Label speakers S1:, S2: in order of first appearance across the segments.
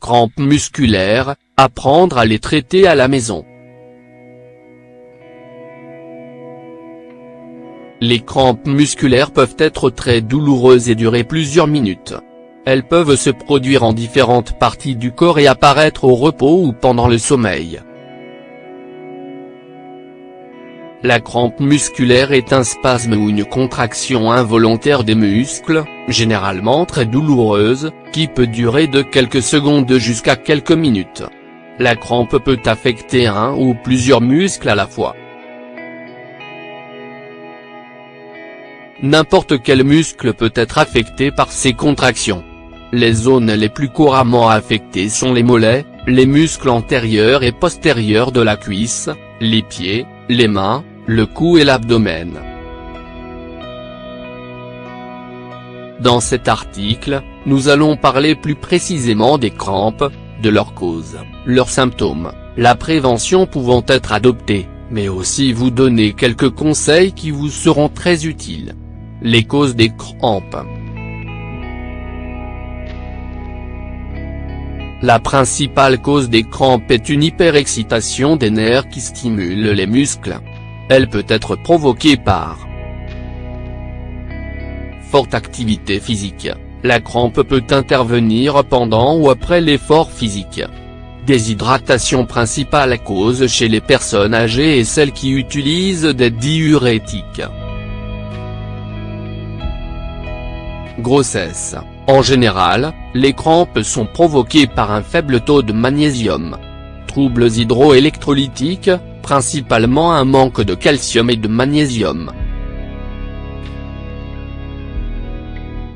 S1: Crampes musculaires, apprendre à les traiter à la maison. Les crampes musculaires peuvent être très douloureuses et durer plusieurs minutes. Elles peuvent se produire en différentes parties du corps et apparaître au repos ou pendant le sommeil. La crampe musculaire est un spasme ou une contraction involontaire des muscles, généralement très douloureuse, qui peut durer de quelques secondes jusqu'à quelques minutes. La crampe peut affecter un ou plusieurs muscles à la fois. N'importe quel muscle peut être affecté par ces contractions. Les zones les plus couramment affectées sont les mollets, les muscles antérieurs et postérieurs de la cuisse, les pieds, les mains, le cou et l'abdomen. Dans cet article, nous allons parler plus précisément des crampes, de leurs causes, leurs symptômes, la prévention pouvant être adoptée, mais aussi vous donner quelques conseils qui vous seront très utiles. Les causes des crampes. La principale cause des crampes est une hyperexcitation des nerfs qui stimule les muscles. Elle peut être provoquée par forte activité physique. La crampe peut intervenir pendant ou après l'effort physique. Déshydratation principale cause chez les personnes âgées et celles qui utilisent des diurétiques. Grossesse. En général, les crampes sont provoquées par un faible taux de magnésium. Troubles hydroélectrolytiques, principalement un manque de calcium et de magnésium.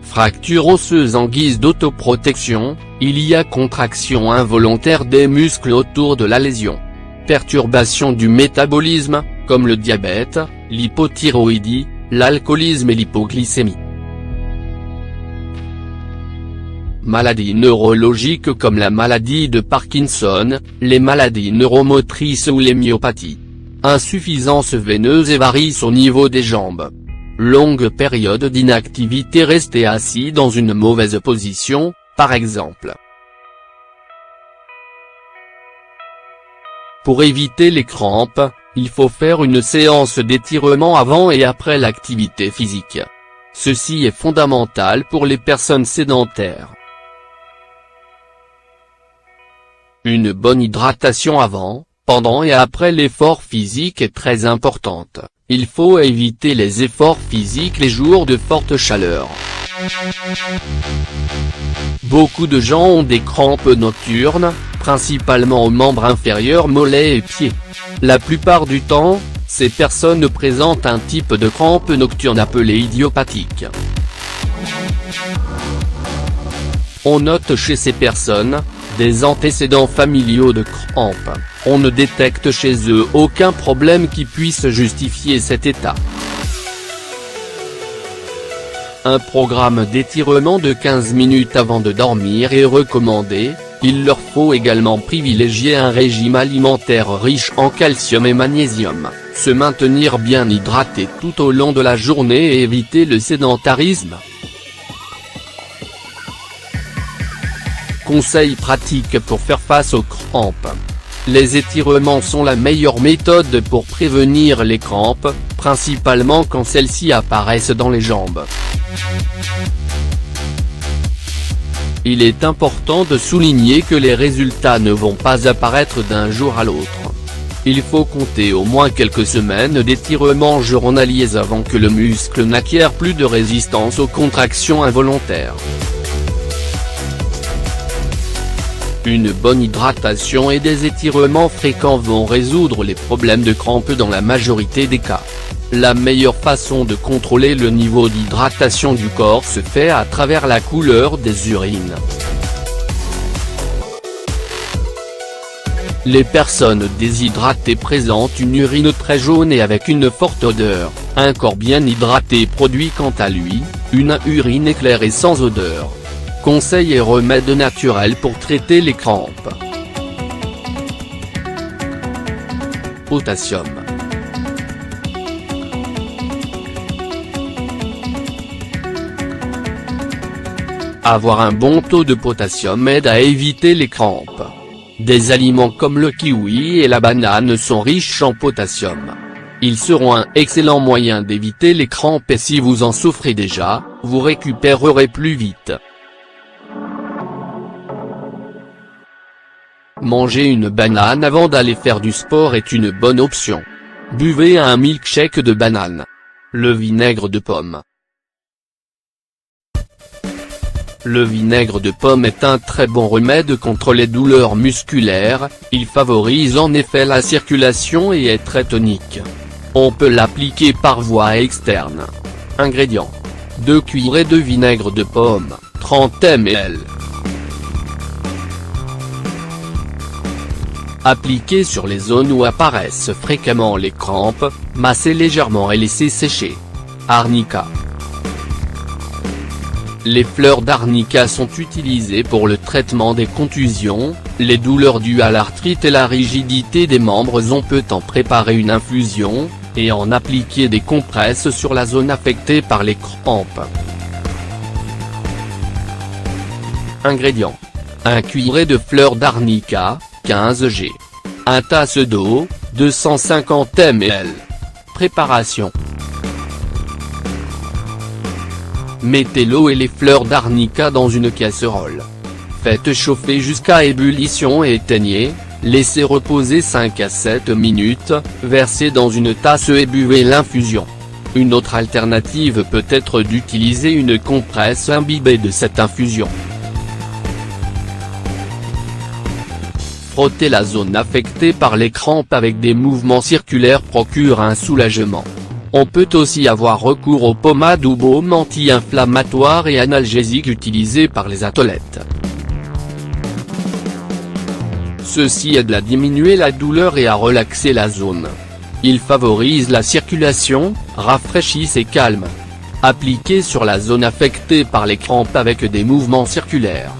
S1: Fracture osseuse en guise d'autoprotection, il y a contraction involontaire des muscles autour de la lésion. Perturbation du métabolisme, comme le diabète, l'hypothyroïdie, l'alcoolisme et l'hypoglycémie. Maladies neurologiques comme la maladie de Parkinson, les maladies neuromotrices ou les myopathies. Insuffisance veineuse et varices au niveau des jambes. Longue période d'inactivité, rester assis dans une mauvaise position, par exemple. Pour éviter les crampes, il faut faire une séance d'étirement avant et après l'activité physique. Ceci est fondamental pour les personnes sédentaires. Une bonne hydratation avant, pendant et après l'effort physique est très importante. Il faut éviter les efforts physiques les jours de forte chaleur. Beaucoup de gens ont des crampes nocturnes, principalement aux membres inférieurs, mollets et pieds. La plupart du temps, ces personnes présentent un type de crampe nocturne appelé idiopathique. On note chez ces personnes des antécédents familiaux de crampes. On ne détecte chez eux aucun problème qui puisse justifier cet état. Un programme d'étirement de 15 minutes avant de dormir est recommandé. Il leur faut également privilégier un régime alimentaire riche en calcium et magnésium, se maintenir bien hydraté tout au long de la journée et éviter le sédentarisme. Conseils pratiques pour faire face aux crampes. Les étirements sont la meilleure méthode pour prévenir les crampes, principalement quand celles-ci apparaissent dans les jambes. Il est important de souligner que les résultats ne vont pas apparaître d'un jour à l'autre. Il faut compter au moins quelques semaines d'étirements journaliers avant que le muscle n'acquiert plus de résistance aux contractions involontaires. Une bonne hydratation et des étirements fréquents vont résoudre les problèmes de crampes dans la majorité des cas. La meilleure façon de contrôler le niveau d'hydratation du corps se fait à travers la couleur des urines. Les personnes déshydratées présentent une urine très jaune et avec une forte odeur. Un corps bien hydraté produit quant à lui, une urine claire et sans odeur. Conseils et remèdes naturels pour traiter les crampes. Potassium. Avoir un bon taux de potassium aide à éviter les crampes. Des aliments comme le kiwi et la banane sont riches en potassium. Ils seront un excellent moyen d'éviter les crampes et si vous en souffrez déjà, vous récupérerez plus vite. Manger une banane avant d'aller faire du sport est une bonne option. Buvez un milkshake de banane. Le vinaigre de pomme. Le vinaigre de pomme est un très bon remède contre les douleurs musculaires, il favorise en effet la circulation et est très tonique. On peut l'appliquer par voie externe. Ingrédients. 2 cuillerées de vinaigre de pomme, 30 ml. Appliquer sur les zones où apparaissent fréquemment les crampes, masser légèrement et laisser sécher. Arnica. Les fleurs d'arnica sont utilisées pour le traitement des contusions, les douleurs dues à l'arthrite et la rigidité des membres. On peut en préparer une infusion, et en appliquer des compresses sur la zone affectée par les crampes. Ingrédients. 1 cuillerée de fleurs d'arnica, 15 g. 1 tasse d'eau, 250 ml. Préparation. Mettez l'eau et les fleurs d'arnica dans une casserole. Faites chauffer jusqu'à ébullition et éteignez, laissez reposer 5 à 7 minutes, versez dans une tasse et buvez l'infusion. Une autre alternative peut être d'utiliser une compresse imbibée de cette infusion. Frotter la zone affectée par les crampes avec des mouvements circulaires procure un soulagement. On peut aussi avoir recours aux pommades ou baumes anti-inflammatoires et analgésiques utilisés par les athlètes. Ceci aide à diminuer la douleur et à relaxer la zone. Ils favorisent la circulation, rafraîchissent et calment. Appliqués sur la zone affectée par les crampes avec des mouvements circulaires.